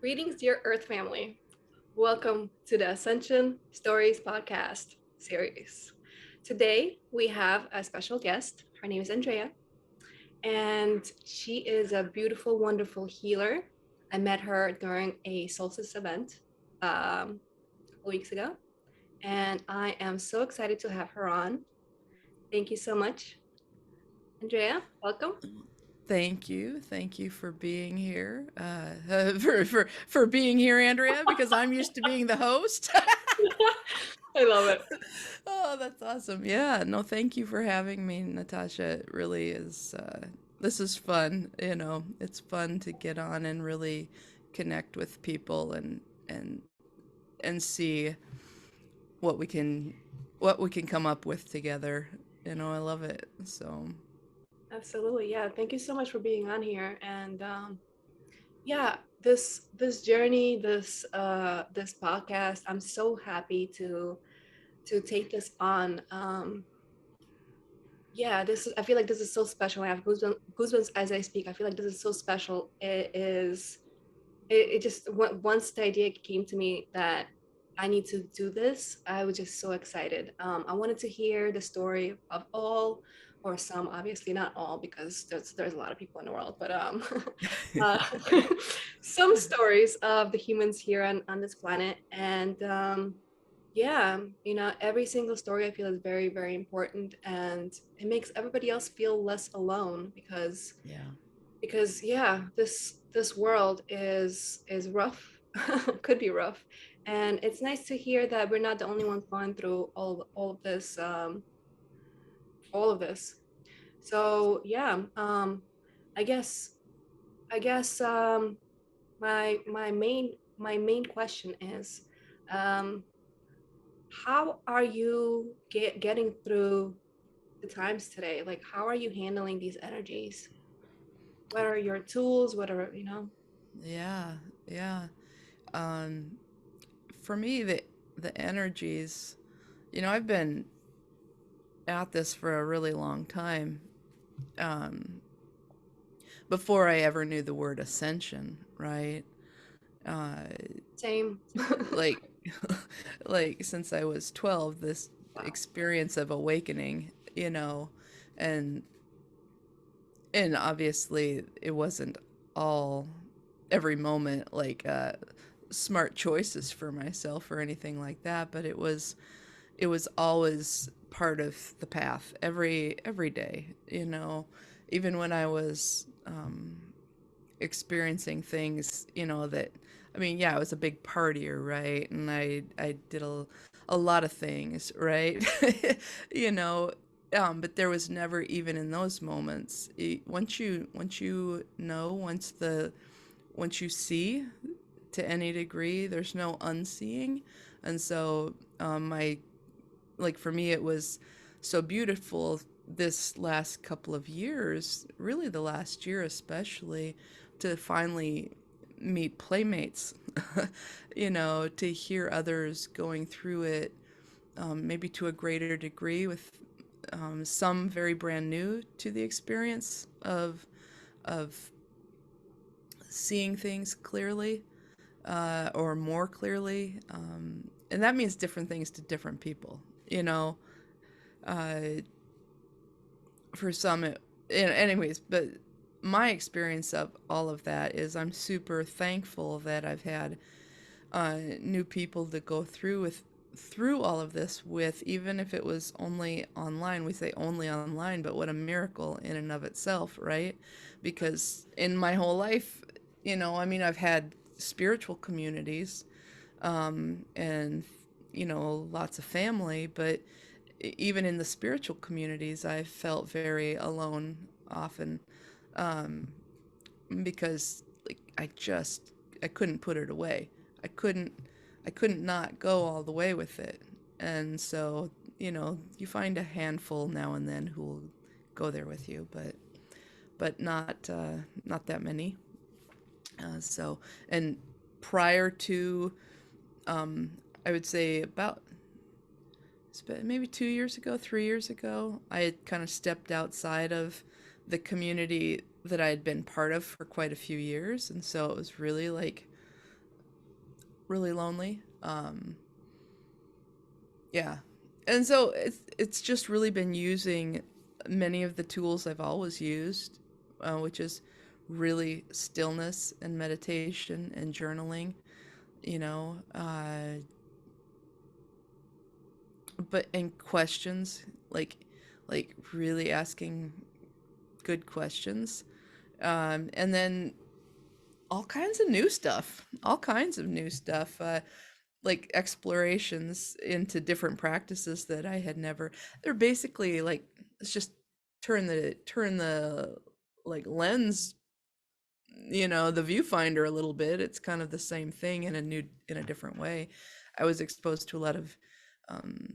Greetings, dear Earth family. Welcome to the Ascension Stories podcast series. Today, we have a special guest. Her name is Andrea, and she is a beautiful, wonderful healer. I met her during a solstice event a couple weeks ago, and I am so excited to have her on. Thank you so much, Andrea. Welcome. Thank you. Thank you for being here. For being here, Andrea, because I'm used to being the host. I love it. Oh, that's awesome. Yeah, no, thank you for having me, Natasha. It really is this is fun, It's fun to get on and really connect with people and and see what we can what we can come up with together. I love it. So, Absolutely. Yeah. Thank you so much for being on here. And yeah, this journey, this podcast, I'm so happy to take this on. Yeah, this is I feel like this is so special. I have goosebumps as I speak. I feel like this is so special. It just once the idea came to me that I need to do this, I was just so excited. I wanted to hear the story of all or some, obviously not all, because there's a lot of people in the world, but uh, some stories of the humans here on this planet. And yeah, every single story I feel is very, very important, and it makes everybody else feel less alone yeah. because yeah, this world is rough. Could be rough, and it's nice to hear that we're not the only ones going through all of this. So yeah, I guess I guess my main question is, um, how are you getting through the times today? Like, how are you handling these energies? What are your tools? What are Yeah. Yeah. Um for me, the energies, I've been at this for a really long time, um, before I ever knew the word ascension, right? uh, Same. like like since I was 12, this Wow. experience of awakening, and obviously it wasn't all every moment like smart choices for myself or anything like that, but it was always part of the path every day, even when I was experiencing things, that I mean, yeah, I was a big partier, right? And I did a lot of things, right? you know, but there was never, even in those moments, once you see to any degree, there's no unseeing. And so I like for me it was so beautiful this last couple of years, really the last year especially, to finally meet playmates, to hear others going through it, maybe to a greater degree, with some very brand new to the experience of seeing things clearly, or more clearly, and that means different things to different people. You know, uh, for some, anyways, but my experience of all of that is I'm super thankful that I've had new people to go through all of this with, even if it was only online. We say only online, but what a miracle in and of itself, right? Because in my whole life, I mean, I've had spiritual communities, and lots of family, but even in the spiritual communities I felt very alone often, um, because like I couldn't put it away. I couldn't I couldn't not go all the way with it. And so, you find a handful now and then who will go there with you, but not that many. So, and prior to, I would say about maybe 2 years ago, 3 years ago, I had kind of stepped outside of the community that I had been part of for quite a few years. And so it was really like really lonely. Yeah. And so it's just really been using many of the tools I've always used, which is really stillness and meditation and journaling, you know, but and questions, like really asking good questions, and then all kinds of new stuff, like explorations into different practices that I had never. They're basically like, it's just turn the like lens, the viewfinder a little bit. It's kind of the same thing in a different way. I was exposed to a lot of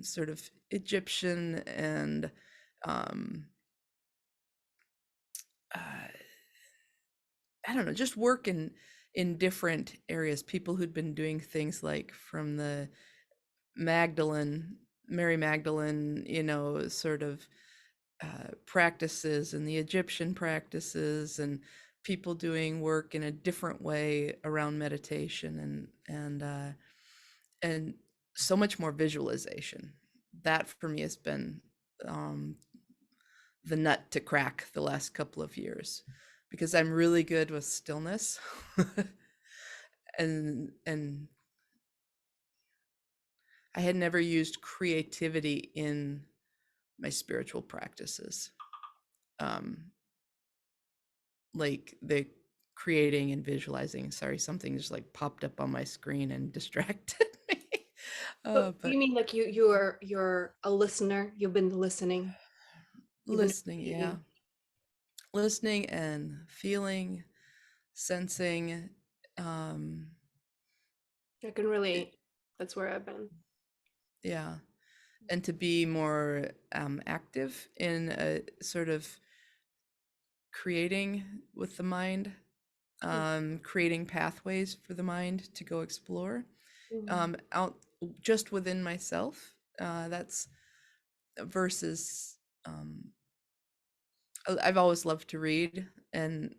sort of Egyptian and um, uh, I don't know, just work in different areas. People who'd been doing things like from the Magdalene, Mary Magdalene, sort of practices and the Egyptian practices, and people doing work in a different way around meditation, and so much more visualization. That for me has been um, the nut to crack the last couple of years, because I'm really good with stillness and I had never used creativity in my spiritual practices. Um, like the creating and visualizing. Sorry, something just like popped up on my screen and distracted me. But you But mean like you're a listener? You've been listening. You've been listening, yeah. receiving. Listening and feeling, sensing. Um, I can relate. That's where I've been. yeah. And to be more active in a sort of creating with the mind, creating pathways for the mind to go explore, Mm-hmm. out just within myself. That's versus I've always loved to read, and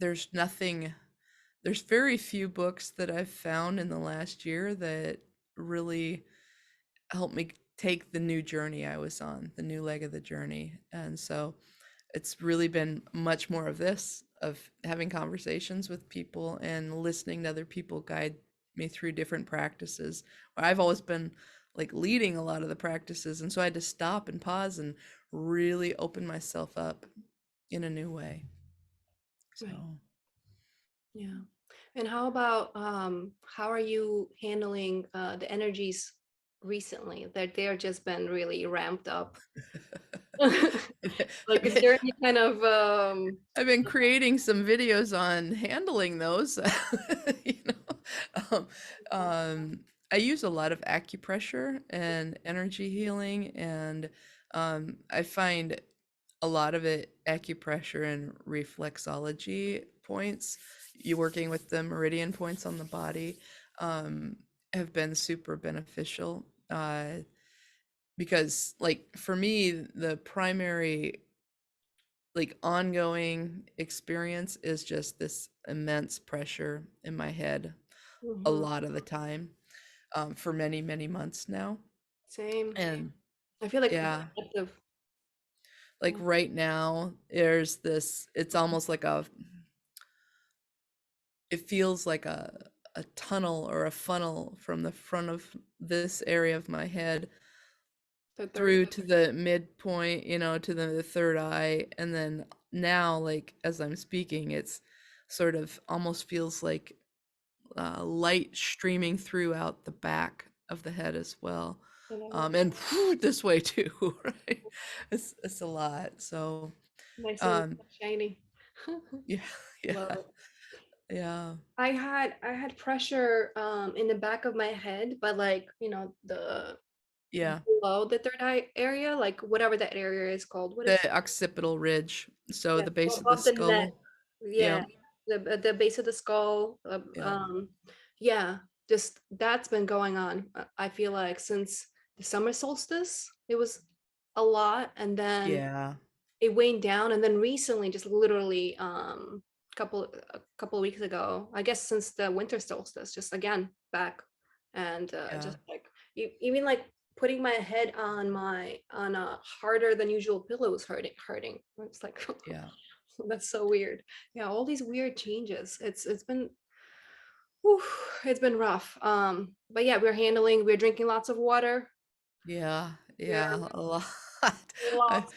there's nothing there's very few books that I've found in the last year that really helped me take the new journey I was on, the new leg of the journey. And so it's really been much more of this, of having conversations with people and listening to other people guide me through different practices. I've always been like leading a lot of the practices, and so I had to stop and pause and really open myself up in a new way. Right. So Yeah. And how about how are you handling the energies recently? That they're just been really ramped up. Like, is there any kind of I've been creating some videos on handling those. you know, um, um, I use a lot of acupressure and energy healing, and I find a lot of it acupressure and reflexology points. You working with the meridian points on the body um, have been super beneficial. Because like for me, the primary like ongoing experience is just this immense pressure in my head a mhm, lot of the time, for many many months now. same? And I feel like yeah, active. like right now there's this, it's almost like a, it feels like a tunnel or a funnel from the front of this area of my head The third. through to the midpoint, to the third eye. And then now, like as I'm speaking, it's sort of almost feels like light streaming throughout the back of the head as well. I love it. And this way too, right? It's a lot. So, Nice and um, shiny. yeah, yeah, Love it. yeah, I had pressure in the back of my head, but like, the yeah. below the third eye area, like whatever that area is called. What is The occipital ridge. So Yeah, the base of the above the neck. skull. Yeah, Yeah, the base of the skull. yeah, Yeah, just that's been going on. I feel like since the summer solstice, it was a lot, and then yeah. it waned down, and then recently, just literally, a couple of weeks ago. I guess since the winter solstice, just again back, and Yeah. just like even like putting my head on a harder than usual pillow was hurting. It's like Yeah. that's so weird. Yeah, all these weird changes. It's been whew, it's been rough. But yeah, we're drinking lots of water. Yeah. We're Yeah. A lot. I, lots.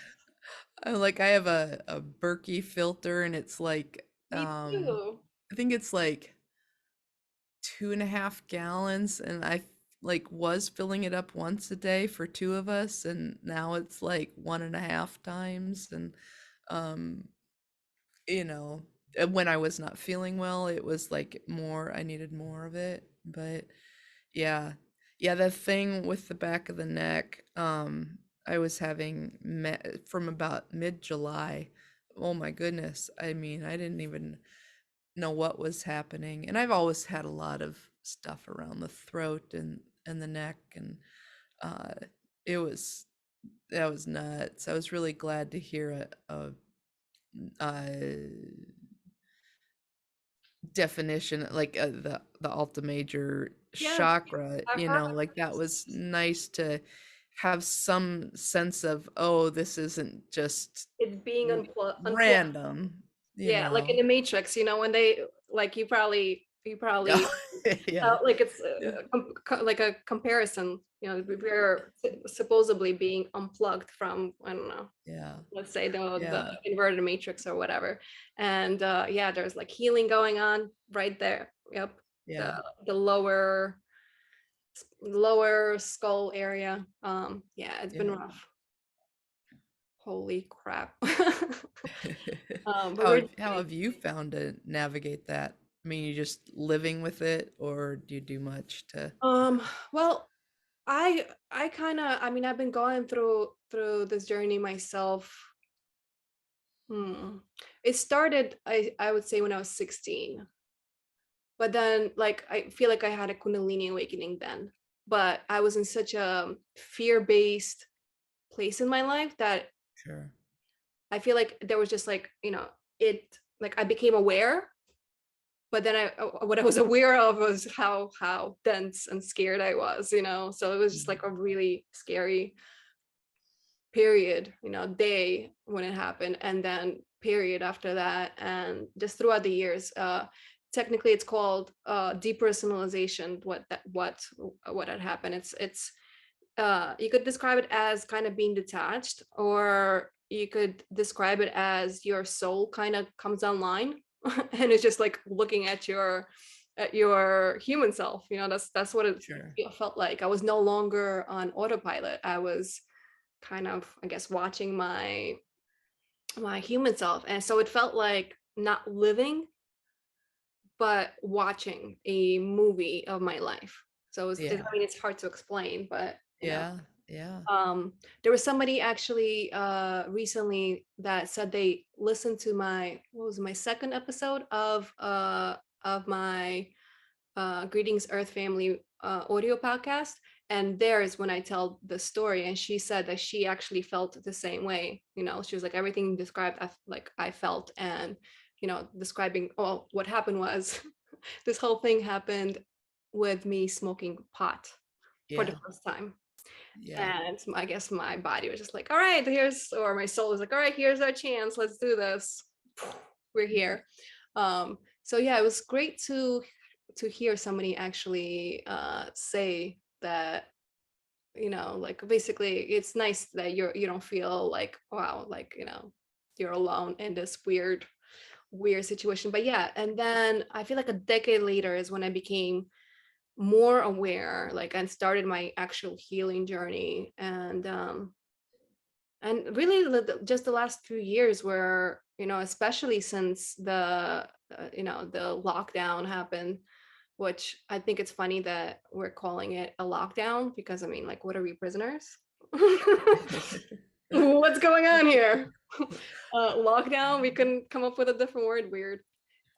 I like I have a Berkey filter and it's like Me too. I think it's like 2.5 gallons, and I like was filling it up once a day for two of us, and now it's like 1.5 times. And um you know, when I was not feeling well, it was like more, I needed more of it. But yeah, yeah, the thing with the back of the neck, I was having from about mid-July. Oh my goodness. I mean, I didn't even know what was happening. And I've always had a lot of stuff around the throat and the neck, and uh it was that was nuts. I was really glad to hear a definition, like the alta major Yes, chakra, I've heard like that was nice to have some sense of, oh, this isn't just it being unplugged. random, you Yeah, like in know. the Matrix, when they like you probably Yeah. like it's Yeah. like a comparison. We're supposedly being unplugged from, I don't know, Yeah. let's say the Yeah. inverted matrix or whatever, and yeah, there's like healing going on right there. Yep, the Yeah. the lower skull area. Yeah, it's been Yeah. rough. Holy crap. But How we're how have you found to navigate that? I mean, you just living with it, or do you do much to? well, I kind of, I mean, I've been going through this journey myself. Hmm. It started, I would say, when I was 16, but then like I feel like I had a Kundalini awakening then, but I was in such a fear-based place in my life that Sure. I feel like there was just like, it like I became aware, but then what I was aware of was how dense and scared I was. So it was just like Mhm. a really scary period, day when it happened, and then period after that, and just throughout the years. Technically it's called depersonalization. What had happened, it's you could describe it as kind of being detached, or you could describe it as your soul kind of comes online and it's just like looking at your human self. That's what it Sure. felt like. I was no longer on autopilot. I was kind of, I guess, watching my human self, and so it felt like not living but watching a movie of my life. So I Yeah. mean, it's hard to explain, but Yeah. Yeah. there was somebody actually recently that said they listened to my second episode of my Greetings Earth Family audio podcast. And there's when I tell the story, and she said that she actually felt the same way. She was like, everything described, like I felt, and describing. Oh, what happened was this whole thing happened with me smoking pot for the Yeah. first time. Yeah. And I guess my body was just like, all right, or my soul was like, all right, here's our chance. Let's do this. We're here. So yeah, it was great to hear somebody actually say that, like basically it's nice that you don't feel like, wow, like, you're alone in this weird situation. But yeah, and then I feel like a decade later is when I became more aware, like, and started my actual healing journey. And really just the last few years where, especially since the lockdown happened, which I think it's funny that we're calling it a lockdown, because I mean, like, what are we, prisoners? What's going on here? Lockdown, we couldn't come up with a different word. Weird.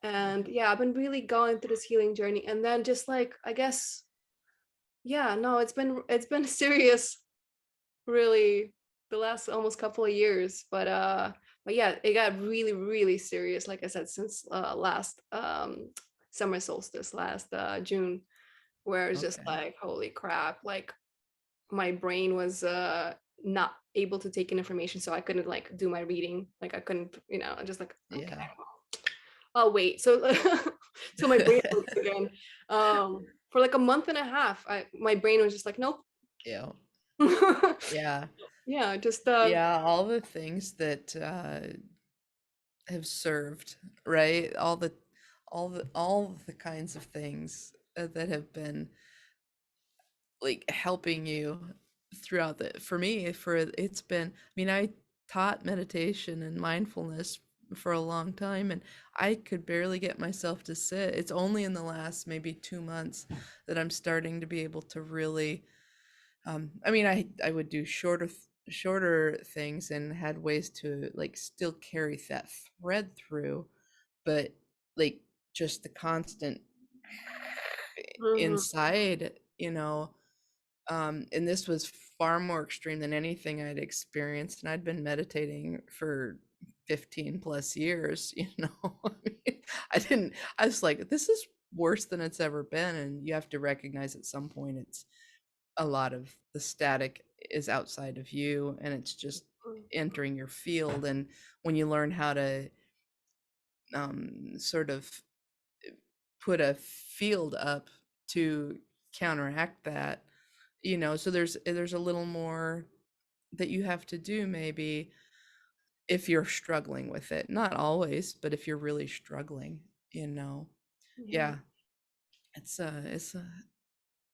And yeah, I've been really going through this healing journey, and then just like, I guess, yeah, no, it's been serious, really, the last almost couple of years. But but yeah, it got really, really serious, like I said, since last summer solstice, last June, where it's just Okay. like, holy crap, like my brain was not able to take in information, so I couldn't like do my reading, like I couldn't, just like, okay, Yeah. I'll wait. So so my brain works again. For like a month and a half, my brain was just like, nope. Yeah. Yeah. Yeah, just Yeah, all the things that have served, right? All the kinds of things that have been like helping you throughout the for me for it's been I mean I taught meditation and mindfulness for a long time, and I could barely get myself to sit. It's only in the last maybe 2 months that I'm starting to be able to really I mean I would do shorter things and had ways to like still carry that thread through, but like just the constant mhm, inside, and this was far more extreme than anything I'd experienced, and I'd been meditating for 15 plus years, I mean, I was like, this is worse than it's ever been, and you have to recognize at some point it's a lot of the static is outside of you, and it's just entering your field. And when you learn how to sort of put a field up to counteract that, so there's a little more that you have to do, maybe, if you're struggling with it. Not always, but if you're really struggling, you know. yeah, Yeah,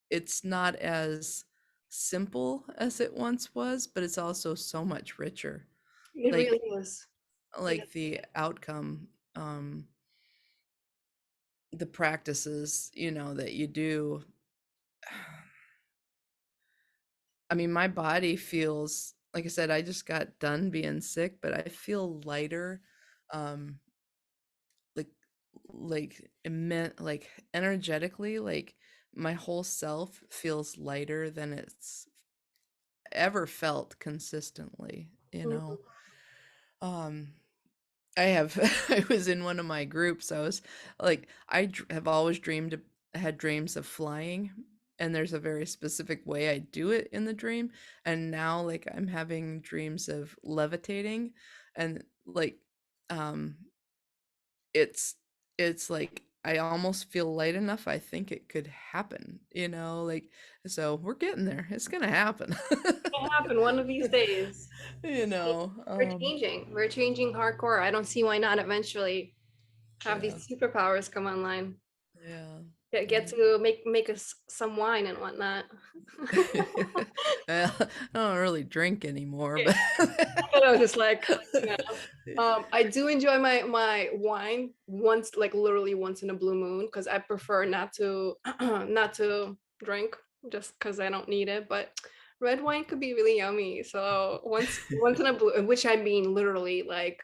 it's not as simple as it once was, but it's also so much richer. it really Like is. It, like the outcome, the practices, that you do. I mean, my body feels, like I said, I just got done being sick, but I feel lighter, um, like like energetically, like my whole self feels lighter than it's ever felt consistently, you know. mhm, Um, I have I was in one of my groups. I was like have always had dreams of flying, and there's a very specific way I do it in the dream, and now like I'm having dreams of levitating, and like um it's it's like I almost feel light enough I think it could happen, like, so we're getting there. It's gonna happen. it happen one of these days. you I mean, know we're um changing. We're changing hardcore. I don't see why not eventually have yeah, these superpowers come online. yeah, Get yeah. to make us some wine and whatnot. Well, I don't really drink anymore, Yeah, but but I was just like, you know, I do enjoy my wine once, like literally once in a blue moon, because I prefer not to not to drink just because I don't need it. But red wine could be really yummy. So once in a blue, which I mean literally like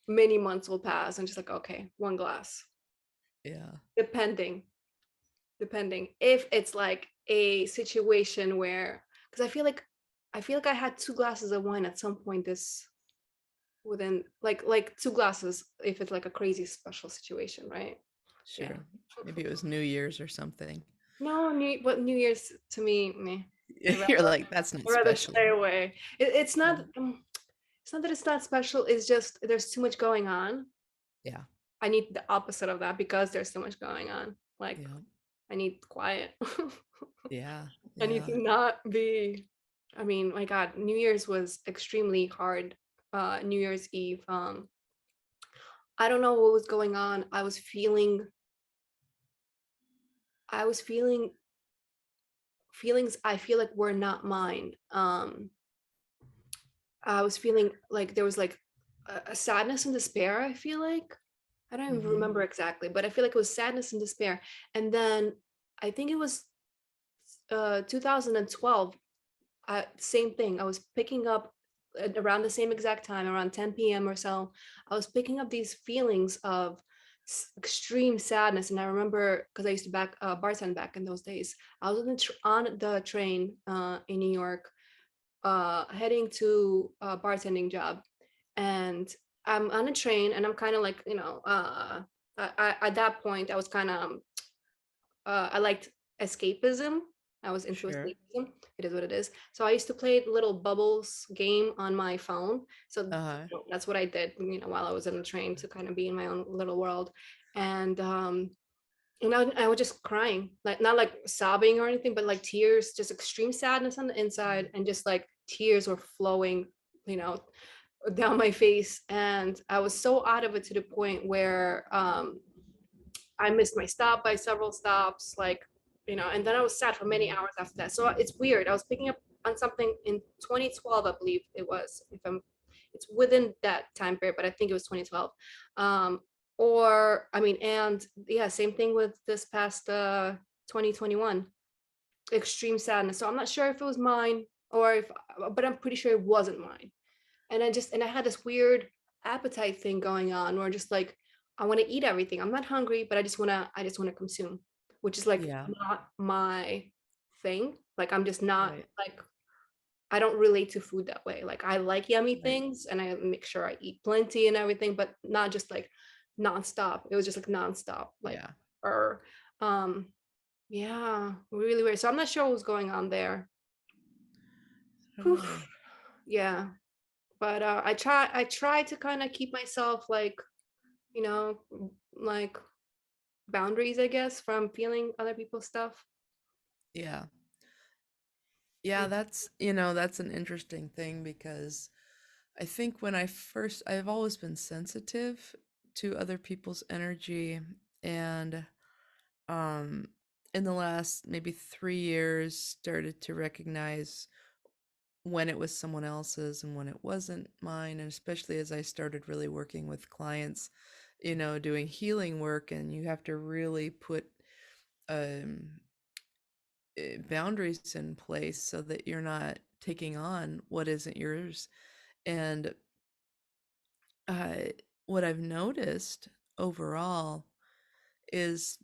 many months will pass, and just like, okay, one glass, yeah, depending depending if it's like a situation where, because I feel like I had 2 glasses of wine at some point this within like 2 glasses if it's like a crazy special situation, right? Yeah. sure. Maybe it was New Year's or something. No, New Year's to me, meh. I'd rather You're like, that's not I'd rather special. stay away. It's Yeah, not it's not that it's not special, it's just there's too much going on. yeah, I need the opposite of that because there's so much going on. Like yeah, I need quiet. yeah, I need yeah, to not be. I mean, my God, New Year's was extremely hard. New Year's Eve. I don't know what was going on. I was feeling feelings I feel like were not mine. I was feeling like there was like a sadness and despair, I feel like. I don't even mm-hmm. remember exactly, but I feel like it was sadness and despair. And then I think it was 2012. Same thing. I was picking up at around the same exact time, around 10 p.m. or so. I was picking up these feelings of extreme sadness, and I remember because I used to bartend back in those days. I was on the train in New York, heading to a bartending job, and I'm on a train, and I'm kind of like, at that point I was kind of I liked escapism. I was into Sure. escapism. It is what it is. So I used to play the little bubbles game on my phone. So Uh-huh. that's what I did, while I was in the train, to kind of be in my own little world. And I was just crying, like not like sobbing or anything, but like tears, just extreme sadness on the inside, and just like tears were flowing, you know, down my face. And I was so out of it, to the point where I missed my stop by several stops, like, and then I was sad for many hours after that. So it's weird. I was picking up on something in 2012, I believe it was. If I'm, it's within that time period, but I think it was 2012. Um, or I mean, and yeah, same thing with this past 2021, extreme sadness. So I'm not sure if it was mine, or if, but I'm pretty sure it wasn't mine. And I had this weird appetite thing going on, where just like, I want to eat everything. I'm not hungry, but I just want to consume, which is like Yeah. not my thing. Like, I'm just not Right. like, I don't relate to food that way. Like, I like yummy Right. things, and I make sure I eat plenty and everything, but not just like nonstop. It was just like nonstop, like, Yeah. or um yeah, really weird. So I'm not sure what was going on there. I don't Whew. know. Yeah. But I try to kind of keep myself like, you know like, boundaries, I guess, from feeling other people's stuff. Yeah. Yeah, that's an interesting thing because I think I've always been sensitive to other people's energy, and um in the last maybe 3 years started to recognize when it was someone else's and when it wasn't mine, and especially as I started really working with clients, doing healing work, and you have to really put um boundaries in place so that you're not taking on what isn't yours. And uh, what I've noticed overall is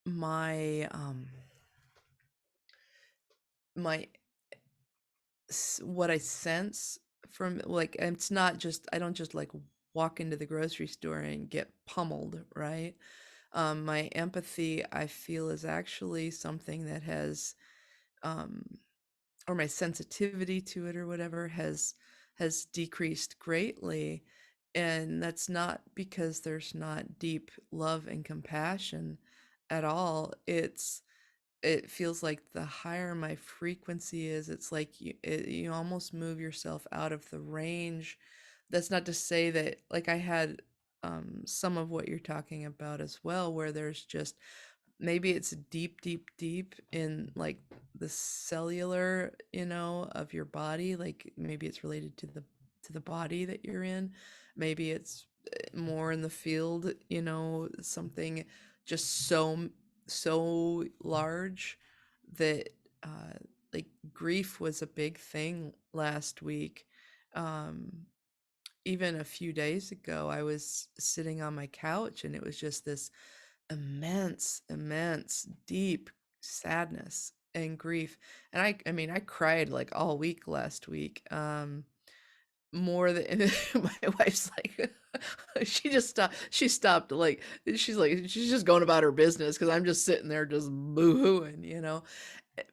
my my what I sense from, like, it's not just, I don't just like walk into the grocery store and get pummeled, right? My empathy, I feel, is actually something that has um or my sensitivity to it or whatever has decreased greatly. And that's not because there's not deep love and compassion at all. It feels like the higher my frequency is, it's like you almost move yourself out of the range. That's not to say that, like, I had some of what you're talking about as well, where there's just, maybe it's deep, deep, deep in, like, the cellular, of your body. Like, maybe it's related to the body that you're in. Maybe it's more in the field, something just so large that uh like, grief was a big thing last week. um Even a few days ago, I was sitting on my couch, and it was just this immense, immense, deep sadness and grief. And I mean, I cried like all week last week. More than my wife's like, she stopped, like, she's just going about her business because I'm just sitting there just boo-hooing,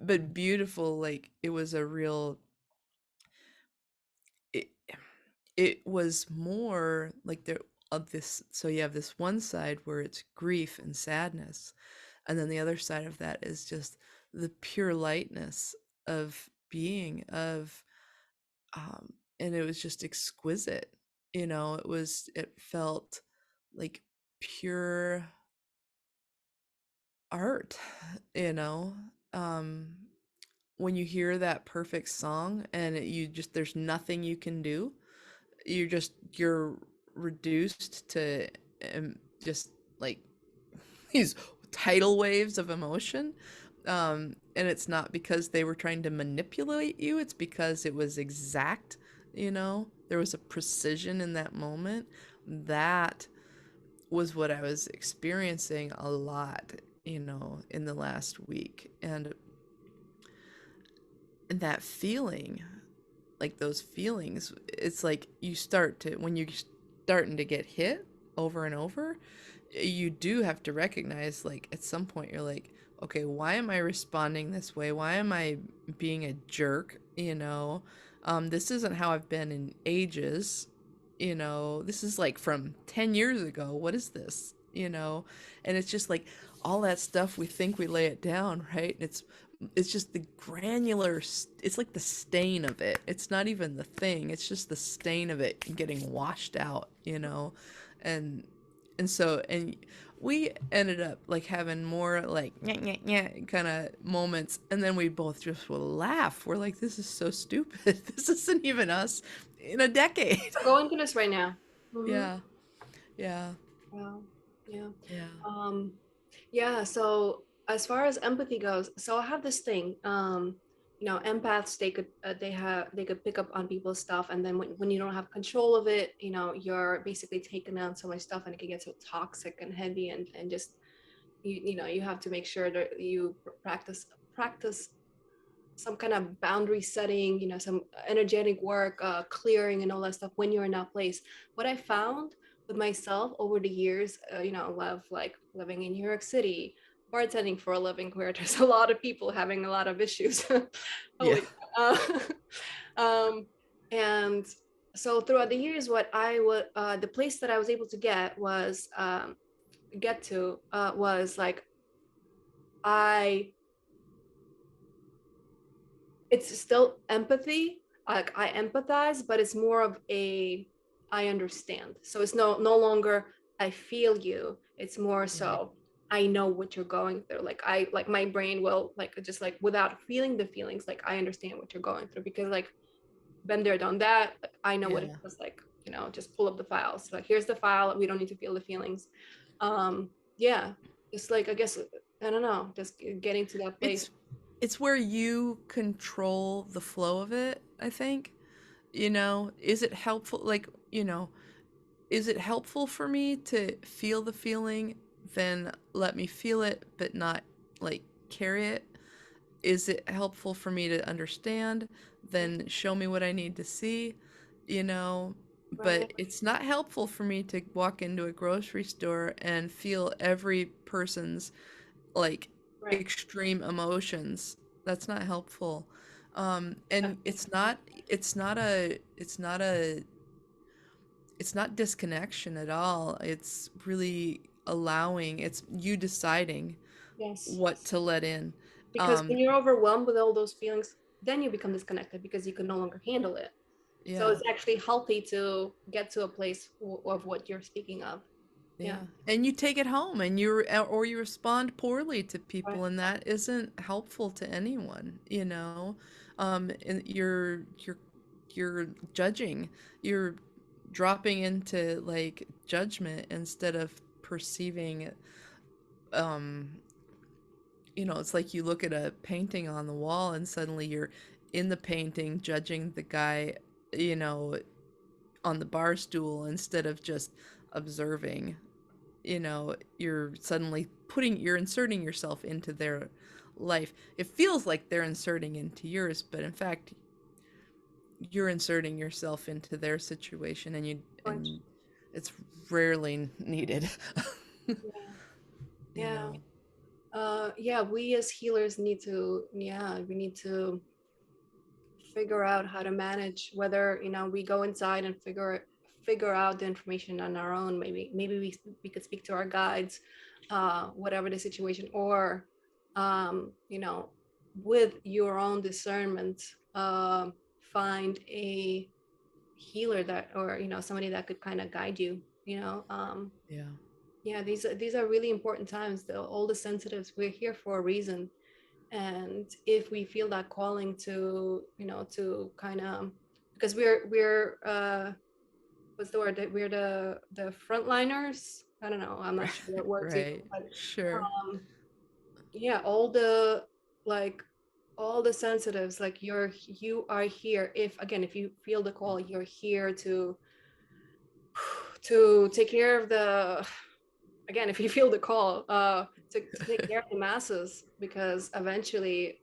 but beautiful. Like, it was a real, it, it was more like there of this. So you have this one side where it's grief and sadness, and then the other side of that is just the pure lightness of being, of um and it was just exquisite. It felt like pure art, you know um when you hear that perfect song, and you just, there's nothing you can do. You're reduced to just like these tidal waves of emotion. And it's not because they were trying to manipulate you, it's because it was exact. There was a precision in that moment. That was what I was experiencing a lot, in the last week. And that feeling, like those feelings, it's like you start to, when you're starting to get hit over and over, you do have to recognize, like, at some point you're like, okay, why am I responding this way? Why am I being a jerk? This isn't how I've been in ages. This is like from 10 years ago. What is this? And it's just like all that stuff, we think we lay it down, right? It's just the granular, it's like the stain of it. It's not even the thing, it's just the stain of it getting washed out, and and we ended up like having more like kind of moments, and then we both just will laugh. We're like, this is so stupid. This isn't even us in a decade. We're going through this right now. Mm-hmm. Yeah, yeah, Wow. Yeah. yeah, Um, yeah. So as far as empathy goes, so I have this thing. Empaths, they could pick up on people's stuff, and then when you don't have control of it, you're basically taking on so much stuff, and it can get so toxic and heavy, and just you have to make sure that you practice some kind of boundary setting, some energetic work, clearing and all that stuff when you're in that place. What I found with myself over the years, love like living in New York City, bartending for a living, where there's a lot of people having a lot of issues. yeah, Holy. Uh, um, and so throughout the years, what I would, the place that I was able to get to was like, I it's still empathy. Like I empathize, but it's more of a I understand. So it's no longer I feel you. It's more right, so I know what you're going through. Like my brain will like just like without feeling the feelings, like I understand what you're going through because like been there, done that. Like, I know what it yeah. was like. Just pull up the files. Like here's the file. We don't need to feel the feelings. Yeah, it's like I guess I don't know. Just getting to that place. It's it's where you control the flow of it, I think. Is it helpful, like, is it helpful for me to feel the feeling? Then let me feel it, but not like carry it. Is it helpful for me to understand? Then show me what I need to see, you know. Right. But it's not helpful for me to walk into a grocery store and feel every person's like Right. extreme emotions. That's not helpful. And it's not disconnection at all. It's really allowing, it's you deciding Yes. what to let in. Because Um, when you're overwhelmed with all those feelings, then you become disconnected because you can no longer handle it. So yeah, it's actually healthy to get to a place of what you're speaking of. Yeah. yeah. And you take it home and or you respond poorly to Right. people, and that isn't helpful to anyone. And you're judging. You're dropping into like judgment instead of perceiving. um it's like you look at a painting on the wall and suddenly you're in the painting judging the guy, you know, on the bar stool instead of just observing. You're inserting yourself into their life. It feels like they're inserting into yours, but in fact, you're inserting yourself into their situation, Right. and it's rarely needed. Yeah. you Yeah. know. Yeah. We as healers need to. Yeah. We need to figure out how to manage whether we go inside and figure out the information on our own. Maybe we could speak to our guides, whatever the situation, or you know with your own discernment, find a healer that or somebody that could kind of guide you. Yeah. Yeah, these are really important times. All the sensitives, we're here for a reason, and if we feel that calling to to kind of, because we're what's the word, that we're the frontliners. I don't know, I'm not sure what word to use, Right. but Sure. um yeah, all the like all the sensitives, like you are here, if again if you feel the call, you're here to take care of the, again if you feel the call, to take care of the masses, because eventually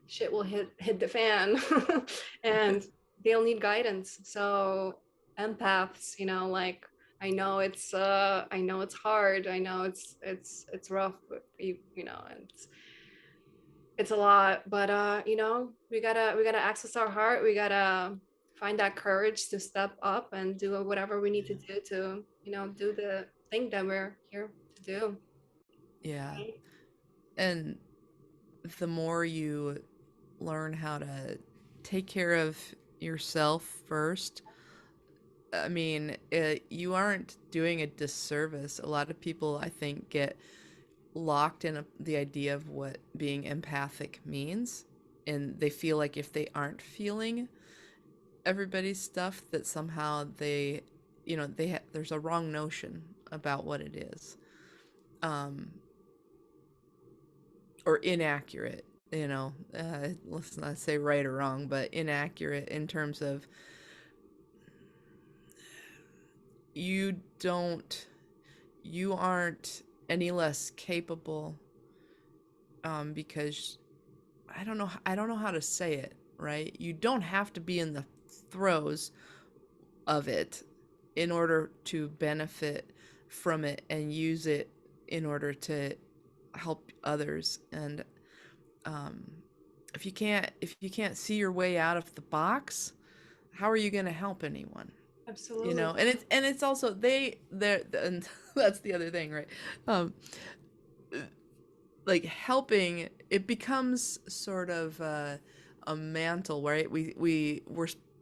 shit will hit the fan. And they'll need guidance. So empaths, you know, like, I know it's hard, I know it's rough, but you know, and it's a lot, but you know, we gotta access our heart. We gotta find that courage to step up and do whatever we need to do to, you know, do the thing that we're here to do. Yeah. Right? And the more you learn how to take care of yourself first, I mean, you aren't doing a disservice. A lot of people, I think, get locked in the idea of what being empathic means. And they feel like if they aren't feeling everybody's stuff, that somehow they, there's a wrong notion about what it is. Um, or inaccurate, let's not say right or wrong, but inaccurate in terms of you don't, you aren't any less capable, because I don't know how to say it, right? You don't have to be in the throes of it in order to benefit from it and use it in order to help others. And um, if you can't see your way out of the box, how are you going to help anyone? You Absolutely. know, and it's also they're and that's the other thing, right? Um, like helping, it becomes sort of a mantle, right?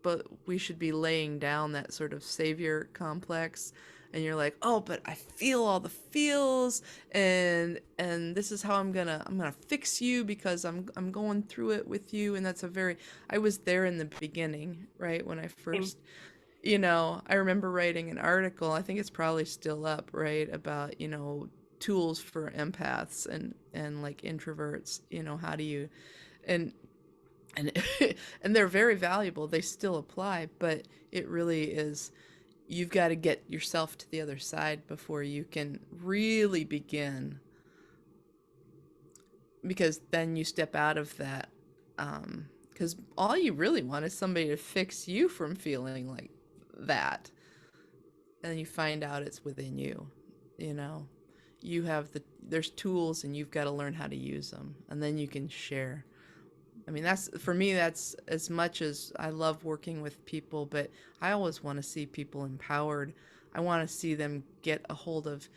But we should be laying down that sort of savior complex, and you're like, oh, but I feel all the feels, and this is how I'm gonna fix you because I'm going through it with you. And that's a very, I was there in the beginning, right, when I Same. first, I remember writing an article, I think it's probably still up, right, about, tools for empaths and like introverts, how do you, and and and they're very valuable. They still apply, but it really is, you've got to get yourself to the other side before you can really begin, because then you step out of that, because all you really want is somebody to fix you from feeling like that, and then you find out it's within you, you know you have there's tools, and you've got to learn how to use them, and then you can share. I mean, that's, for me, that's, as much as I love working with people, but I always want to see people empowered. I want to see them get a hold of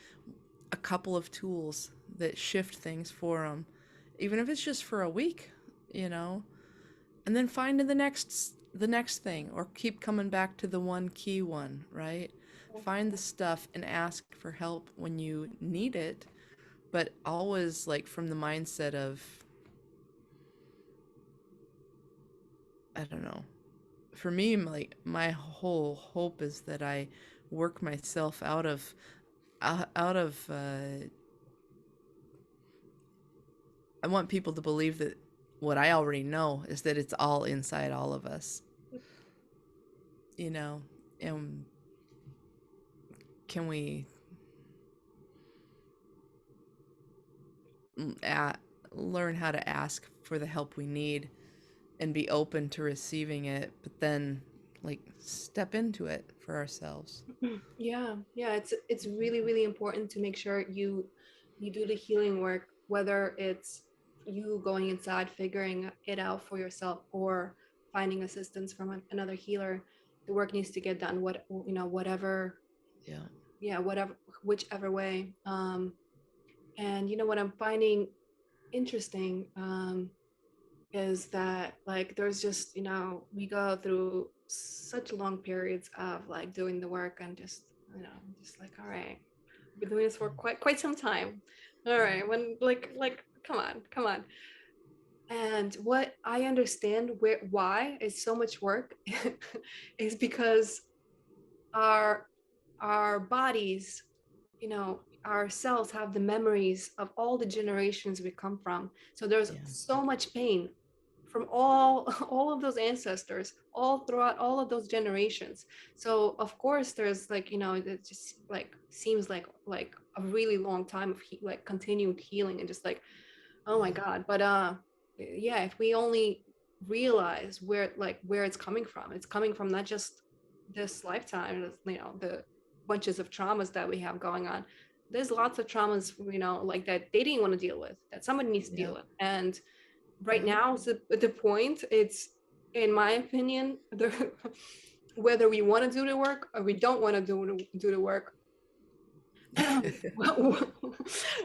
a couple of tools that shift things for them, even if it's just for a week, you know, and then find the next thing, or keep coming back to the one key one, right? Find the stuff and ask for help when you need it, but always like from the mindset of, I don't know. For me, like, my whole hope is that I work myself out of I want people to believe that what I already know is that it's all inside all of us, you know. And can we a learn how to ask for the help we need and be open to receiving it, but then, like, step into it for ourselves. Yeah, yeah, it's really really important to make sure you do the healing work, whether it's you going inside figuring it out for yourself or finding assistance from another healer. The work needs to get done, what you know, whatever, Yeah. yeah, whatever, whichever way. And you know what I'm finding interesting, is that like there's just, you know, we go through such long periods of like doing the work and just, you know, just like, all right, been doing this for quite some time. All right, when like come on, come on. And what I understand why it's so much work is because our our bodies, you know, our cells have the memories of all the generations we come from. So there's Yeah. so much pain from all all of those ancestors all throughout all of those generations. So of course there's like, you know, it just like seems like a really long time of like continued healing and just like, oh my god. But yeah, if we only realize where, like, where it's coming from not just this lifetime, you know, the bunches of traumas that we have going on. There's lots of traumas, you know, like that they didn't want to deal with, that somebody needs to deal Yep. with. And right Yep. now, the point, it's, in my opinion, the whether we want to do the work or we don't want to do the work,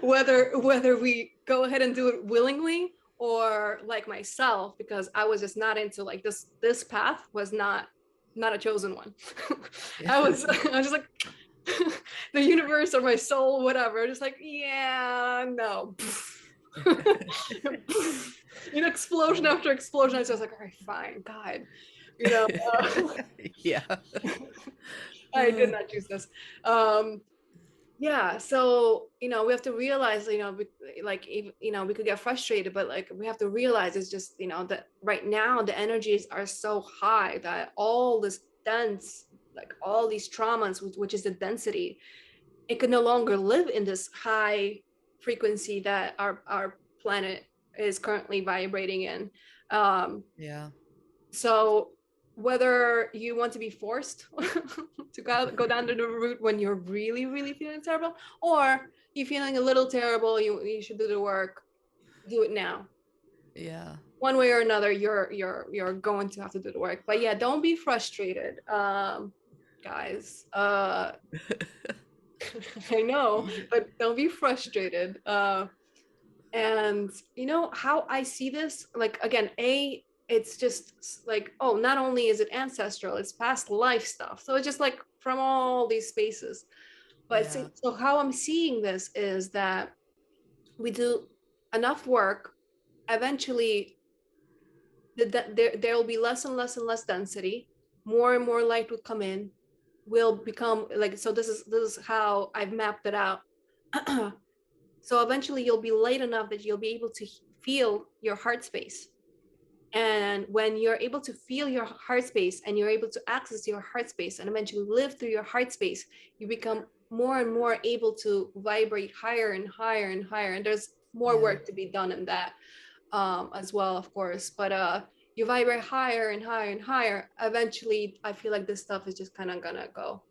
whether we go ahead and do it willingly, or like myself, because I was just not into, like, this path was not a chosen one. Yeah. I was just like, the universe or my soul, whatever, just like, yeah, no. You know, explosion after explosion. I was just like, all right, fine, God, you know. Yeah. I did not choose this. um yeah, so, you know, we have to realize, you know, like, you know, we could get frustrated, but like we have to realize it's just, you know, that right now the energies are so high that all this dense, like all these traumas, which is the density, it can no longer live in this high frequency that our planet is currently vibrating in. um Yeah. so whether you want to be forced to go down to the route when you're really, really feeling terrible, or you're feeling a little terrible, you should do the work, do it now. Yeah. One way or another, you're going to have to do the work. But yeah, don't be frustrated, guys. I know, Yeah. but don't be frustrated. And you know how I see this, like, again, it's just like, oh, not only is it ancestral, it's past life stuff, so it's just like from all these spaces. But Yeah. so how I'm seeing this is that we do enough work, eventually there will be less and less and less density, more and more light would come in, will become like, so this is how I've mapped it out. So eventually you'll be light enough that you'll be able to feel your heart space. And when you're able to feel your heart space and you're able to access your heart space and eventually live through your heart space, you become more and more able to vibrate higher and higher and higher. And there's more Yeah. work to be done in that, as well, of course. But you vibrate higher and higher and higher. Eventually, I feel like this stuff is just kind of gonna go.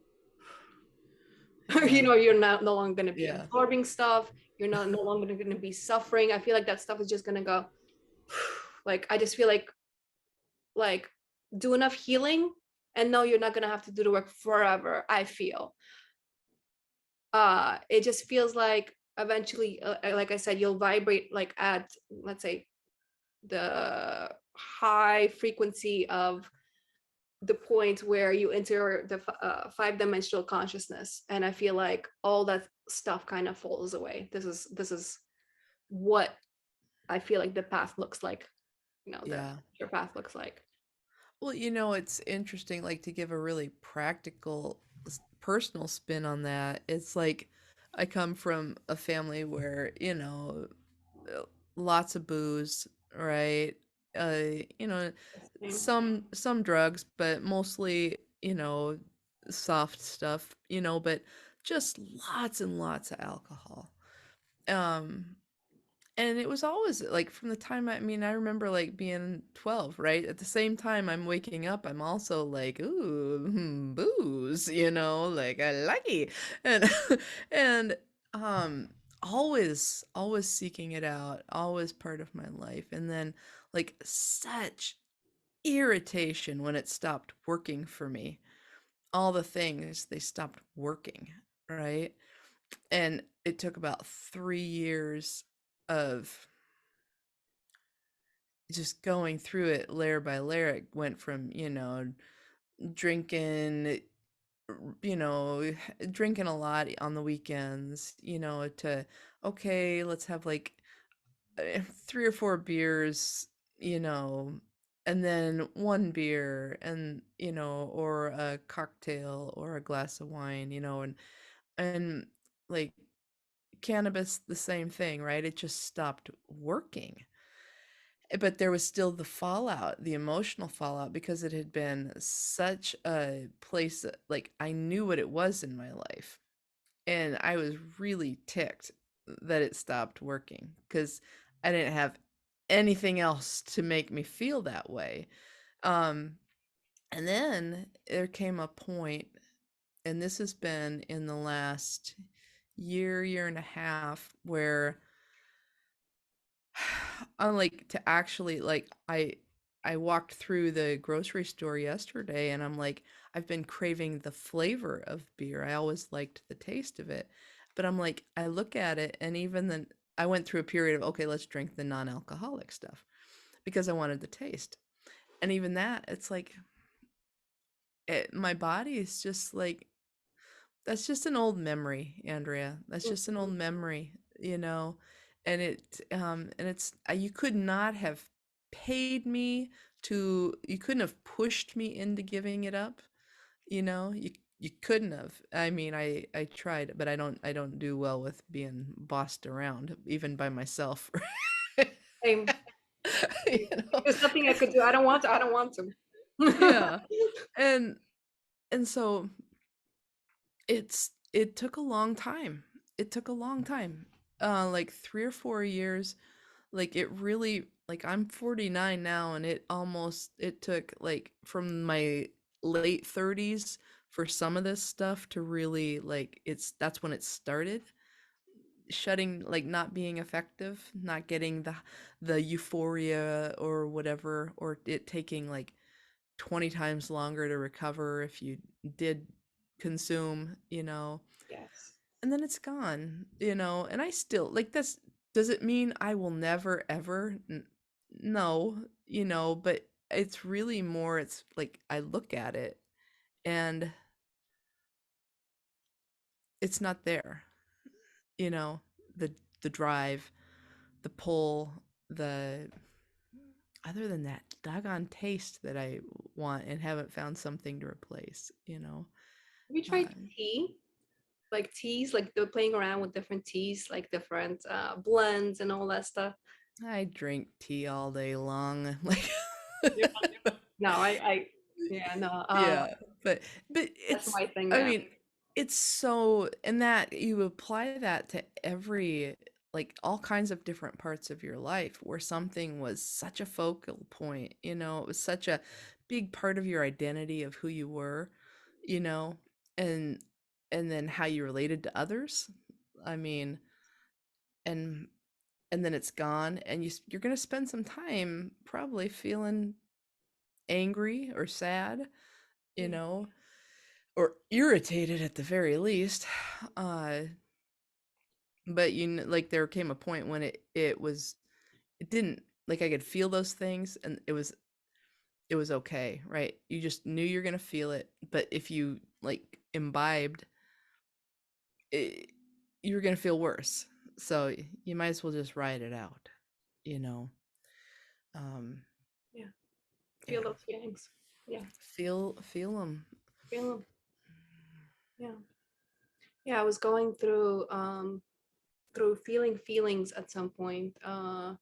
You Yeah. know, you're not no longer going to be Yeah. absorbing stuff, you're not no longer going to be suffering. I feel like that stuff is just going to go. Like, I just feel like do enough healing, and no, you're not going to have to do the work forever, I feel. It just feels like eventually, like I said, you'll vibrate like at, let's say, the high frequency of the point where you enter the five-dimensional consciousness, and I feel like all that stuff kind of falls away. This is what I feel like the path looks like, you know, the Yeah. your path looks like. Well, it's interesting, like, to give a really practical, personal spin on that. It's like I come from a family where, uh, lots of booze, right? You know, Same. some drugs, but mostly, soft stuff, but just lots and lots of alcohol. Um, and it was always like from the time I remember like being 12, right? At the same time I'm waking up, I'm also like, ooh, booze, like I like it. And and um always seeking it out, always part of my life. And then like such irritation when it stopped working for me. All the things, they stopped working, right? And it took about 3 years of just going through it layer by layer. It went from, drinking, you know, drinking a lot on the weekends, to, okay, let's have like 3 or 4 beers, you know, and then one beer and, or a cocktail or a glass of wine, and like cannabis, the same thing, right? It just stopped working. But there was still the fallout, the emotional fallout, because it had been such a place that, like, I knew what it was in my life. And I was really ticked that it stopped working because I didn't have anything else to make me feel that way. Um, and then there came a point, and this has been in the last year and a half, where I like to actually like I walked through the grocery store yesterday and I'm like, I've been craving the flavor of beer. I always liked the taste of it. But I'm like, I look at it, and even then I went through a period of, okay, let's drink the non-alcoholic stuff because I wanted the taste. And even that, it's like my body is just like, that's just an old memory, Andrea. That's just an old Mhm. memory, you know. And it's you could not have paid me to, you couldn't have pushed me into giving it up, you know. You couldn't have. I mean, I tried, but I don't do well with being bossed around even by myself. Same. You know. There's nothing I could do. I don't want to. I don't want to. Yeah. And so it took a long time. It took a long time. Like 3 or 4 years. Like it really, like I'm 49 now, and it took like from my late 30s for some of this stuff to really, like, that's when it started shutting, like not being effective, not getting the euphoria or whatever, or it taking like 20 times longer to recover if you did consume, you know. Yes. And then it's gone, you know. And I still like this. Does it mean I will never ever? No, you know. But it's really more, it's like I look at it and it's not there, you know. The drive, the pull, the other than that doggone taste that I want and haven't found something to replace, you know. Have you uh, tried tea? Like teas, like they're playing around with different teas, like different blends and all that stuff. I drink tea all day long. Like, Yeah. No, yeah, no, yeah, but that's it's, my thing I now. mean, it's so, and that you apply that to every, like all kinds of different parts of your life where something was such a focal point, you know, it was such a big part of your identity of who you were, you know, and then how you related to others. I mean, and then it's gone, and you're going to spend some time probably feeling angry or sad, you Yeah. know, or irritated at the very least. Uh, but like there came a point when it didn't, like I could feel those things, and it was okay, right? You just knew you're gonna feel it, but if you like imbibed, it, you were gonna feel worse. So you might as well just ride it out, you know. Um, Yeah, feel yeah, those feelings. Yeah, feel them. feel them. Yeah, yeah. I was going through feeling feelings at some point, and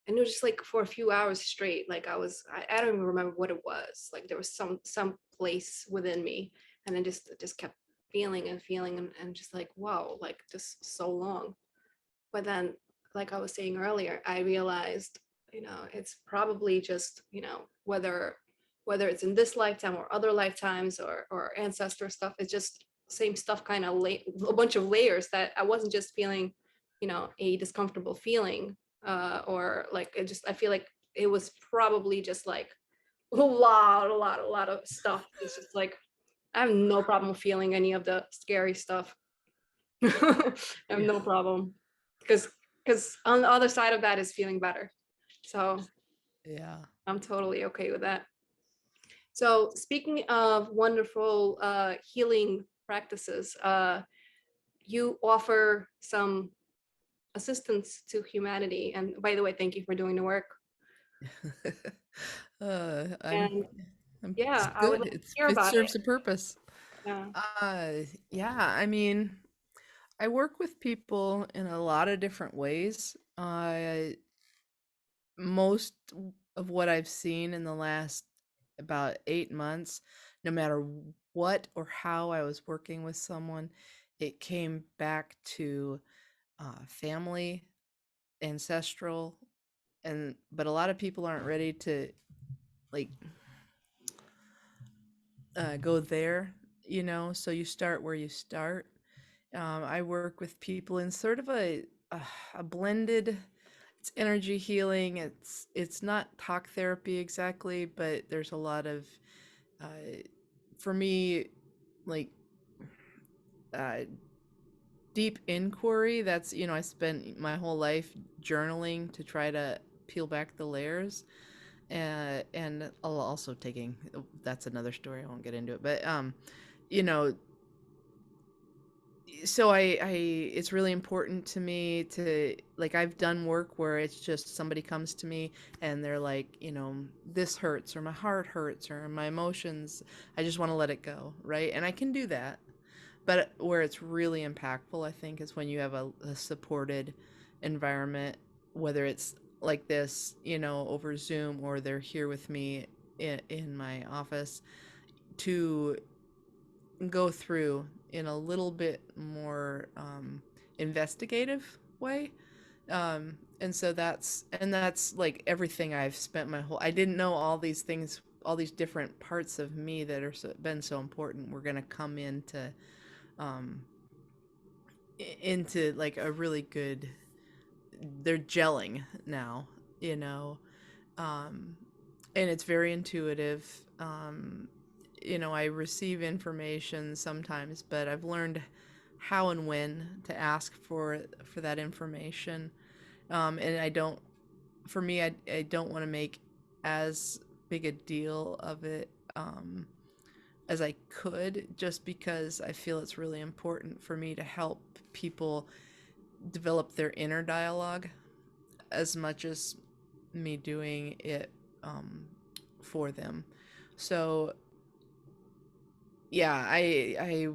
it was just like for a few hours straight. Like I don't even remember what it was. Like there was some place within me, and then just kept feeling and feeling and just like wow, like just so long. But then, like I was saying earlier, I realized, it's probably just, whether it's in this lifetime or other lifetimes or ancestor stuff, it's just same stuff, kind of a bunch of layers that I wasn't just feeling, a discomfortable feeling, or like it just, I feel like it was probably just like a lot of stuff. It's just like I have no problem feeling any of the scary stuff. I have Yeah, no problem because on the other side of that is feeling better. So yeah. I'm totally okay with that. So speaking of wonderful healing practices, you offer some assistance to humanity. And by the way, thank you for doing the work. uh, I'm, And it's yeah, I would good. like to hear It about it. serves a purpose. Yeah. Uh, yeah. I mean, I work with people in a lot of different ways. Most of what I've seen in the last about 8 months, no matter what or how I was working with someone, it came back to family, ancestral, but a lot of people aren't ready to like go there, you know. So you start where you start. I work with people in sort of a blended. It's energy healing. It's not talk therapy exactly, but there's a lot of uh, for me, like uh, deep inquiry. That's, you know, I spent my whole life journaling to try to peel back the layers, and also taking, that's another story, I won't get into it, but you know, so I it's really important to me to, like, I've done work where it's just somebody comes to me and they're like, you know, this hurts, or my heart hurts, or my emotions, I just want to let it go, right? And I can do that. But where it's really impactful, I think, is when you have a supported environment, whether it's like this, you know, over Zoom, or they're here with me in my office, to go through in a little bit more investigative way. And so that's like everything I've spent my whole, I didn't know all these things, all these different parts of me that are been so important were going to come um, into like a really good, they're gelling now, you know. um, and it's very intuitive. You know, I receive information sometimes, but I've learned how and when to ask for that information. And I don't, for me, I don't want to make as big a deal of it as I could, just because I feel it's really important for me to help people develop their inner dialogue as much as me doing it um, for them. So yeah, I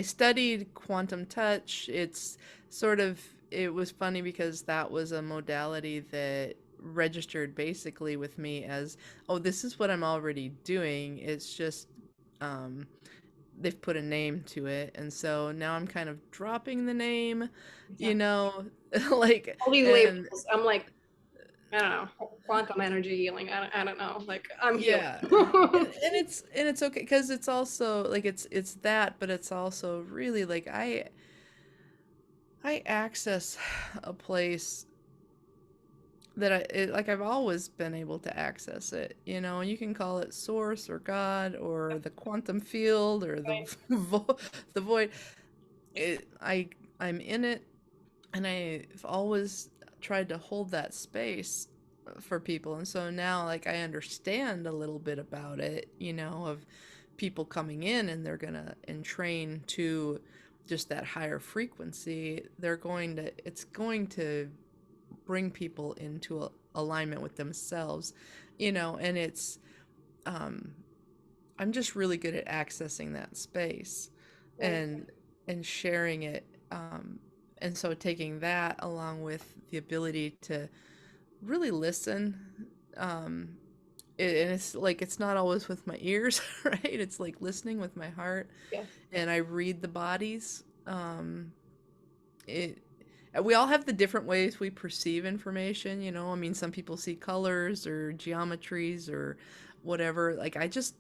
studied quantum touch. It's sort of, it was funny because that was a modality that registered basically with me as, oh, this is what I'm already doing. It's just um, they've put a name to it, and so now I'm kind of dropping the name, you Exactly. know, like, All these and labels, I'm like, I don't know, quantum energy healing. I don't know. Like, I'm healing. yeah. And it's okay because it's also like it's that, but it's also really like I access a place that like I've always been able to access it, you know. And you can call it source or God or the quantum field or the Right. the void. I'm in it, and I've always tried to hold that space for people. And so now, like, I understand a little bit about it, you know, of people coming in and they're gonna entrain to just that higher frequency. They're going to, it's going to bring people into alignment with themselves, you know. And it's um I'm just really good at accessing that space Right. and sharing it. And so taking that along with the ability to really listen, um, and it's like it's not always with my ears, right? It's like listening with my heart, Yes. and I read the bodies. It We all have the different ways we perceive information, you know. I mean, some people see colors or geometries or whatever. Like I just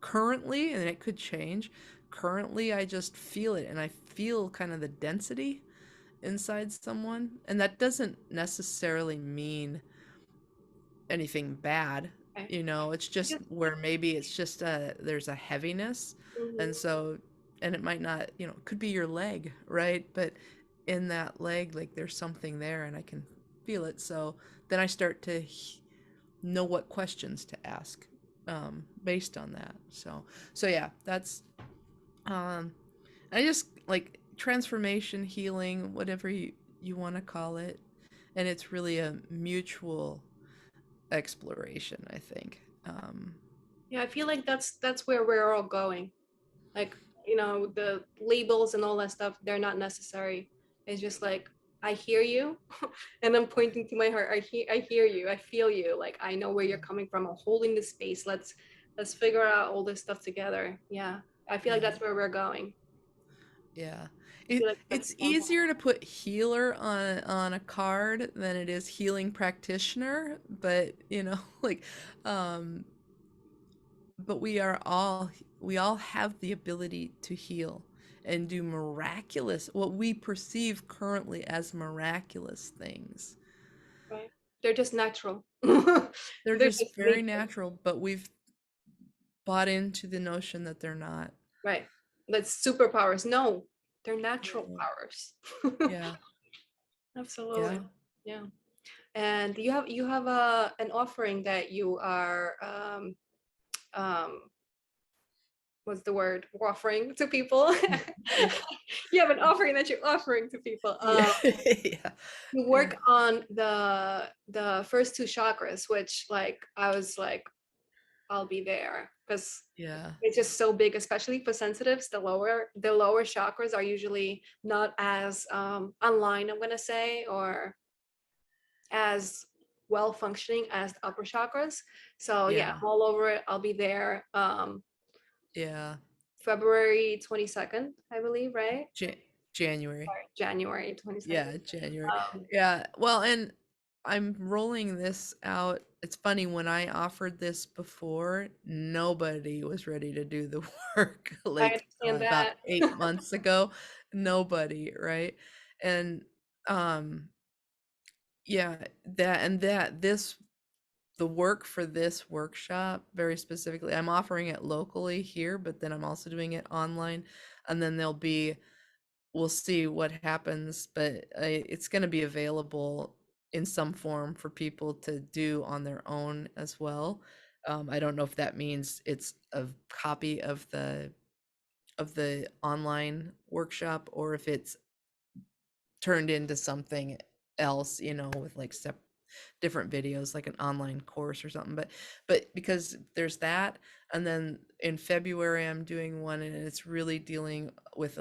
currently, and it could change, currently I just feel it, and I feel kind of the density inside someone. And that doesn't necessarily mean anything bad, Okay. you know. It's just Yes. where maybe it's just there's a heaviness. And Mhm. so, and it might not, you know, it could be your leg, right? But in that leg, like, there's something there and I can feel it. So then I start to know what questions to ask based on that. So yeah, that's um I just like transformation, healing, whatever you want to call it. And it's really a mutual exploration, I think. Yeah, I feel like that's where we're all going. Like, the labels and all that stuff, they're not necessary. It's just like, I hear you, and I'm pointing to my heart. I hear you. I feel you. Like, I know where you're coming from. I'm holding the space. Let's figure out all this stuff together. Yeah, I feel like Yeah. that's where we're going. Yeah. I feel like that's It's more important. easier to put healer on a card than it is healing practitioner, but like um but we all have the ability to heal and do miraculous, what we perceive currently as miraculous things. Right? They're just natural. They're They're just just very nature. natural, but we've bought into the notion that they're not. Right. That's superpowers. No, they're natural No. powers. Yeah. Absolutely. Yeah. Yeah. And you have a an offering that you are um what's the word? Offering to people. Yeah. You have an offering that you're offering to people. Yeah. Yeah. You Yeah. work on the first two chakras, which like I was like, I'll be there because Yeah. it's just so big, especially for sensitives. The lower chakras are usually not as online, I'm gonna say, or as well functioning as the upper chakras. So yeah, Yeah. I'm all over it. I'll be there. Yeah. February 22nd, I believe, right? Ja- January. Or January 22nd. Yeah, January. Um, Yeah. Well, and I'm rolling this out. It's funny, when I offered this before, nobody was ready to do the work I like understand about that. 8 months ago. Nobody, right? And um yeah, this the work for this workshop very specifically, I'm offering it locally here, but then I'm also doing it online, and then we'll see what happens, but it's going to be available in some form for people to do on their own as well. I don't know if that means it's a copy of the online workshop, or if it's turned into something else, with like different videos, like an online course or something. But because there's that, and then in February I'm doing one, and it's really dealing with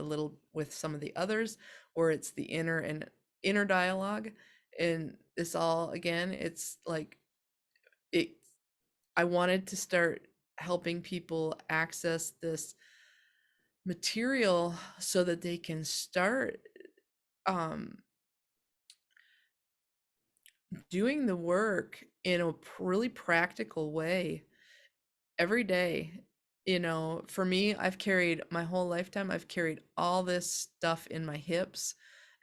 some of the others, where it's the inner dialogue. And this all, again, it's like it I wanted to start helping people access this material so that they can start um doing the work in a really practical way every day. For me, I've carried my whole lifetime, I've carried all this stuff in my hips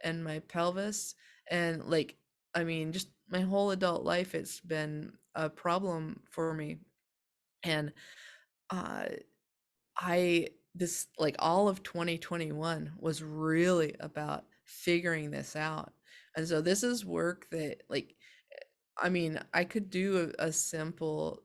and my pelvis, and like, I mean, just my whole adult life, it's been a problem for me. And uh I this like all of 2021 was really about figuring this out. And so this is work that, like, I mean, I could do a simple,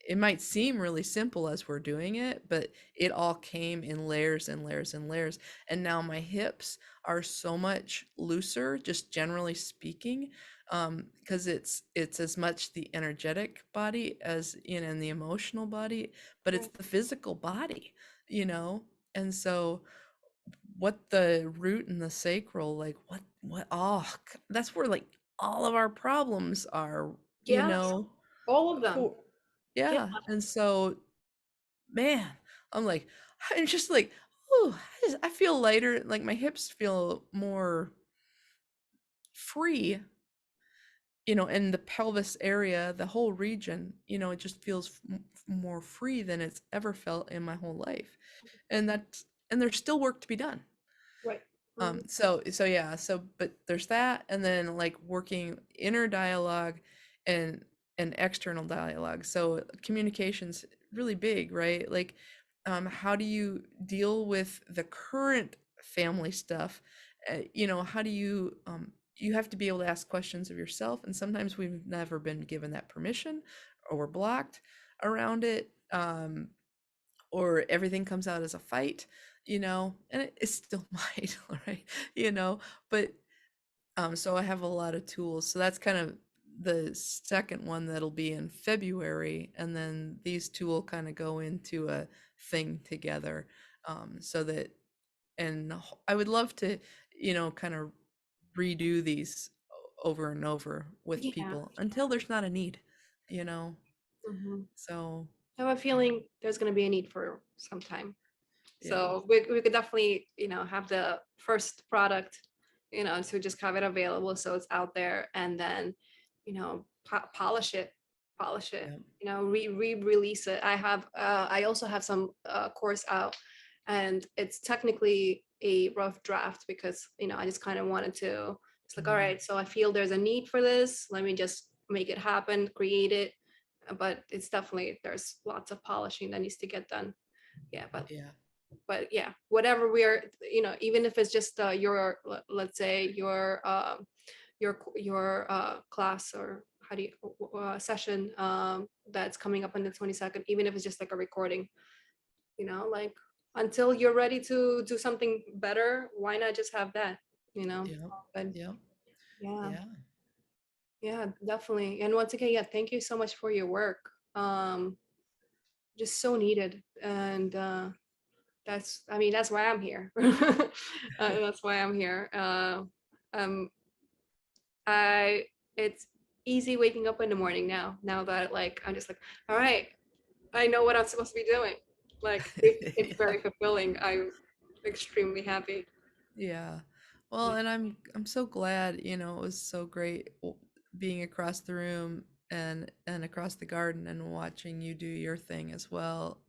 it might seem really simple as we're doing it, but it all came in layers and layers and layers. And now my hips are so much looser, just generally speaking, because it's as much the energetic body as in the emotional body, but it's Right. the physical body, you know? And so what the root and the sacral, like that's where like all of our problems are, you Yeah, know all of them. Cool. Yeah, Yeah. And so, man, I'm like, I'm just like, oh, I feel lighter, like my hips feel more free, and the pelvis area, the whole region, it just feels more free than it's ever felt in my whole life. And there's still work to be done. right. So yeah, but there's that, and then like working inner dialogue and external dialogue. So communication's really big, right? Like, how do you deal with the current family stuff? How do you have to be able to ask questions of yourself, and sometimes we've never been given that permission, or we're blocked around it. Or everything comes out as a fight, and it still might, right? you know but so I have a lot of tools. So that's kind of the second one that'll be in February, and then these two will kind of go into a thing together. So that, and I would love to, kind of redo these over and over with Yeah. people until there's not a need, you know Hmm. so I have a feeling there's going to be a need for some time. Yeah. So we could definitely, have the first product, to just have it available so it's out there, and then, polish it, polish it, Yeah. release it. I also have some course out, and it's technically a rough draft because, I just kind of wanted to, it's like, all Mm, right, so I feel there's a need for this. Let me just make it happen, create it. But it's definitely, there's lots of polishing that needs to get done. Yeah, yeah. but yeah, whatever we're, even if it's just your, let's say your class, or how do you, session, that's coming up on the 22nd, even if it's just like a recording, like, until you're ready to do something better, why not just have that, Yeah. but Yeah. yeah, Yeah. yeah, definitely. And once again, yeah, thank you so much for your work. Just so needed. And that's, I mean, that's why I'm here. That's why I'm here. Um I It's easy waking up in the morning now that, like, I'm just like, all right, I know what I'm supposed to be doing. Like, it's Yeah. very fulfilling. I'm extremely happy. Yeah. Well, and I'm so glad, it was so great being across the room and across the garden and watching you do your thing as well,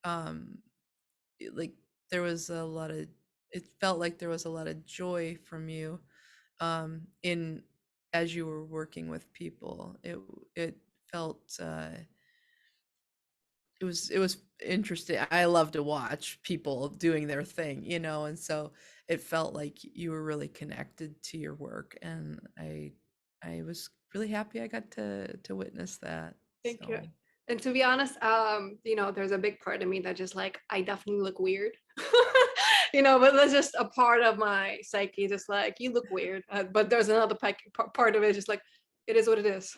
um like there was a lot of it felt like there was a lot of joy from you in as you were working with people. It felt it was interesting. I love to watch people doing their thing, and so it felt like you were really connected to your work, and I was really happy I got to witness that. Thank you. So And to be honest, there's a big part of me that just, like, I definitely look weird. But that's just a part of my psyche, just like, you look weird. But there's another part of it, just like, it is what it is.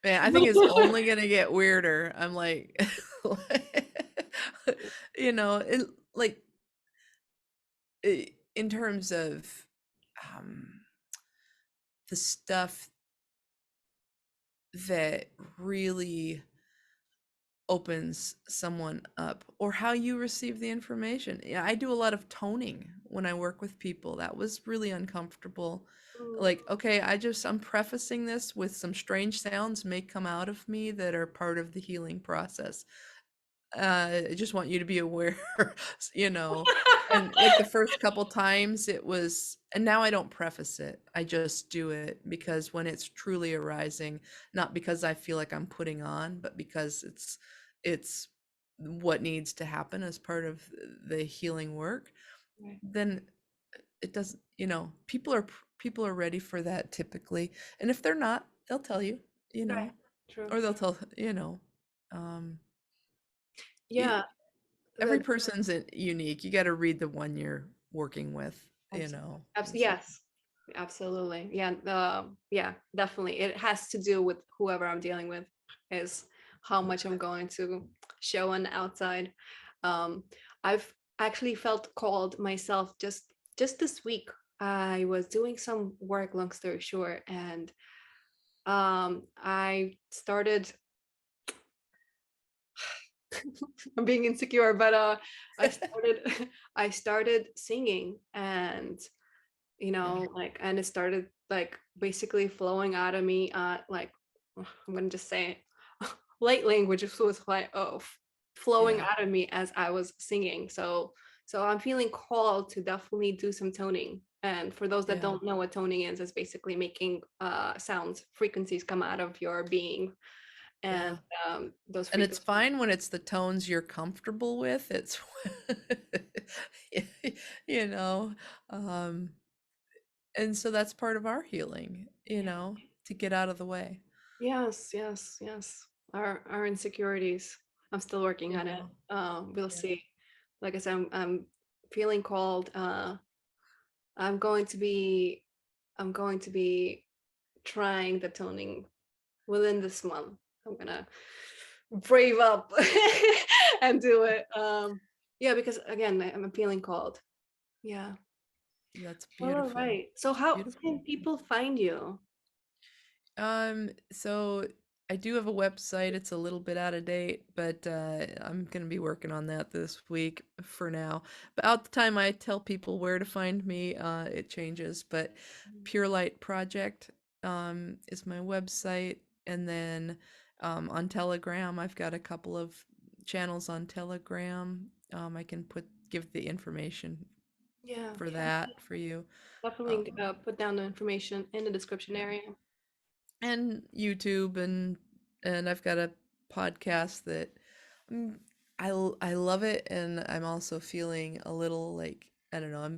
man, I think it's only gonna get weirder. I'm like, it, like in terms of um, the stuff that really opens someone up, or how you receive the information. Yeah, I do a lot of toning when I work with people. That was really uncomfortable. Mm, Like, okay, I'm prefacing this with some strange sounds may come out of me that are part of the healing process. I just want you to be aware, you know. And like the first couple times it was, and now I don't preface it. I just do it because when it's truly arising, not because I feel like I'm putting on, but because it's what needs to happen as part of the healing work, right, then it doesn't, people are ready for that typically. And if they're not, they'll tell you, you right, know, true. or they'll tell, um Yeah, every the, person's unique. You got to read the one you're working with, and so yes, absolutely. Yeah, yeah, definitely. It has to do with whoever I'm dealing with, is how much I'm going to show on the outside. Um, I've actually felt called myself just this week. I was doing some work, long story short, and I started. I'm being insecure, but I started I started singing, and yeah, like, and it started, like, basically flowing out of me, like, I'm gonna just say it, light language was like, flowing yeah, out of me as I was singing. So I'm feeling called to definitely do some toning. And for those that yeah, don't know what toning is, it's basically making sounds, frequencies come out of your being, and yeah. those And it's frequencies. fine when it's the tones you're comfortable with. It's you know, um and so that's part of our healing, to get out of the way. Yes, yes, yes. Our insecurities. I'm still working on it. Yeah, We'll yeah, see. Like I said, I'm feeling called. I'm going to be I'm going to be trying the toning within this month. I'm gonna brave up and do it. Yeah, because again, I'm feeling called. Yeah. that's All beautiful. right. So how Beautiful. can people find you? So I do have a website. It's a little bit out of date, but I'm going to be working on that this week for now. About the time I tell people where to find me, it changes. But Pure Light Project is my website. And then on Telegram, I've got a couple of channels on Telegram. I can give the information Yeah, for yeah. that for you. Definitely Um, put down the information in the description yeah. area. And YouTube and I've got a podcast that mm, I love it, and I'm also feeling a little like I don't know. I'm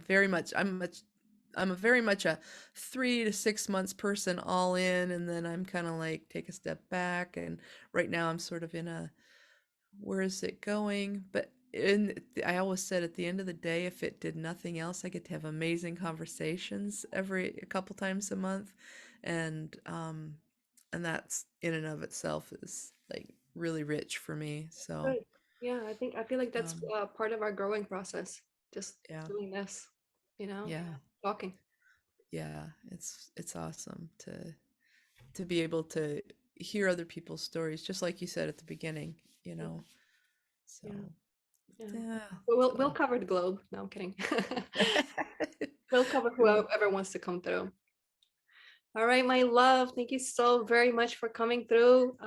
a very much a 3 to 6 months person all in, and then I'm kind of like take a step back. And right now I'm sort of in a where is it going? But I always said at the end of the day, if it did nothing else, I get to have amazing conversations every a couple times a month, and um, and that's in and of itself is like really rich for me. So Good. Yeah, I feel like that's um, part of our growing process. Just yeah, doing this, you know, yeah, talking. yeah. It's awesome to be able to hear other people's stories, just like you said at the beginning. You Yeah, know, so yeah, yeah. yeah, But we'll so. cover the globe. No, I'm kidding. We'll cover Cool. whoever wants to come through. All right, my love. Thank you so very much for coming through.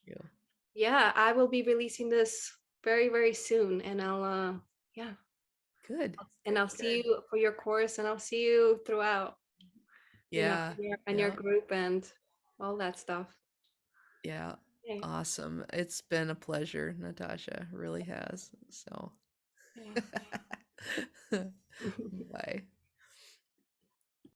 Yeah. Yeah, I will be releasing this very, very soon, and yeah, Good, and I'll see good. you for your course, and I'll see you throughout, Yeah, and your yeah, group and all that stuff. yeah. Okay. Awesome. It's been a pleasure, Natasha. Really has. So, Yeah. bye.